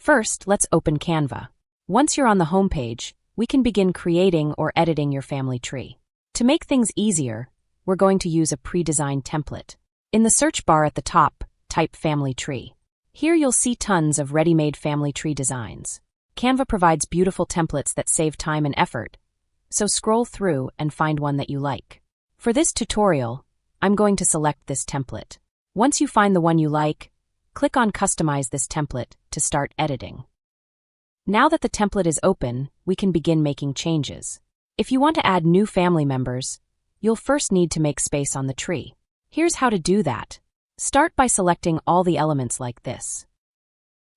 First, let's open Canva. Once you're on the home page, we can begin creating or editing your family tree. To make things easier, we're going to use a pre-designed template. In the search bar at the top, type family tree. Here you'll see tons of ready-made family tree designs. Canva provides beautiful templates that save time and effort, so scroll through and find one that you like. For this tutorial, I'm going to select this template. Once you find the one you like, click on Customize this template to start editing. Now that the template is open, we can begin making changes. If you want to add new family members, you'll first need to make space on the tree. Here's how to do that. Start by selecting all the elements like this.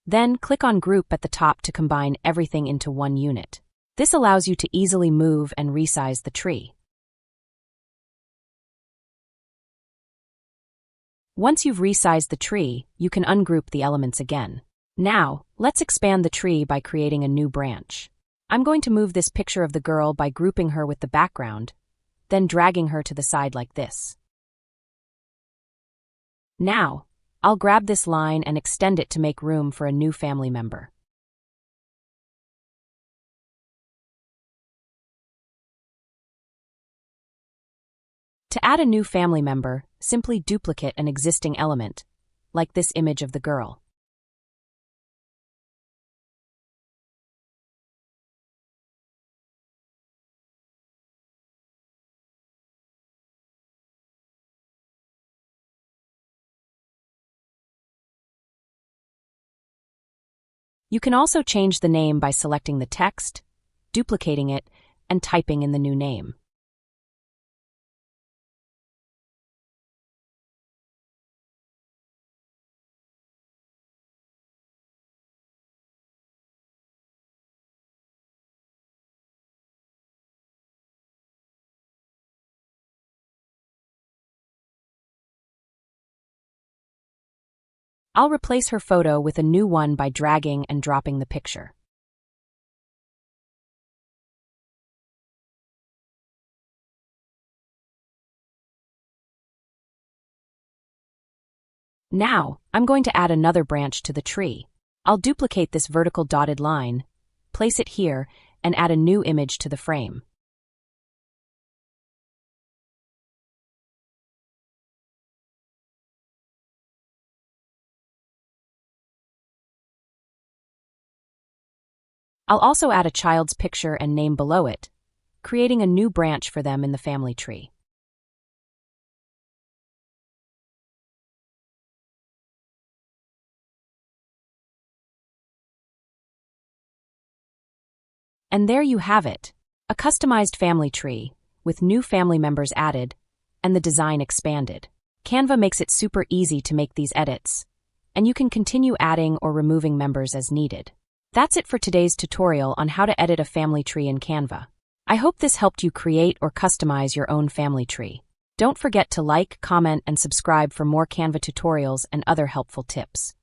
Then click on Group at the top to combine everything into one unit. This allows you to easily move and resize the tree. Once you've resized the tree, you can ungroup the elements again. Now, let's expand the tree by creating a new branch. I'm going to move this picture of the girl by grouping her with the background, then dragging her to the side like this. Now, I'll grab this line and extend it to make room for a new family member. To add a new family member, simply duplicate an existing element, like this image of the girl. You can also change the name by selecting the text, duplicating it, and typing in the new name. I'll replace her photo with a new one by dragging and dropping the picture. Now, I'm going to add another branch to the tree. I'll duplicate this vertical dotted line, place it here, and add a new image to the frame. I'll also add a child's picture and name below it, creating a new branch for them in the family tree. And there you have it, a customized family tree, with new family members added, and the design expanded. Canva makes it super easy to make these edits, and you can continue adding or removing members as needed. That's it for today's tutorial on how to edit a family tree in Canva. I hope this helped you create or customize your own family tree. Don't forget to like, comment, and subscribe for more Canva tutorials and other helpful tips.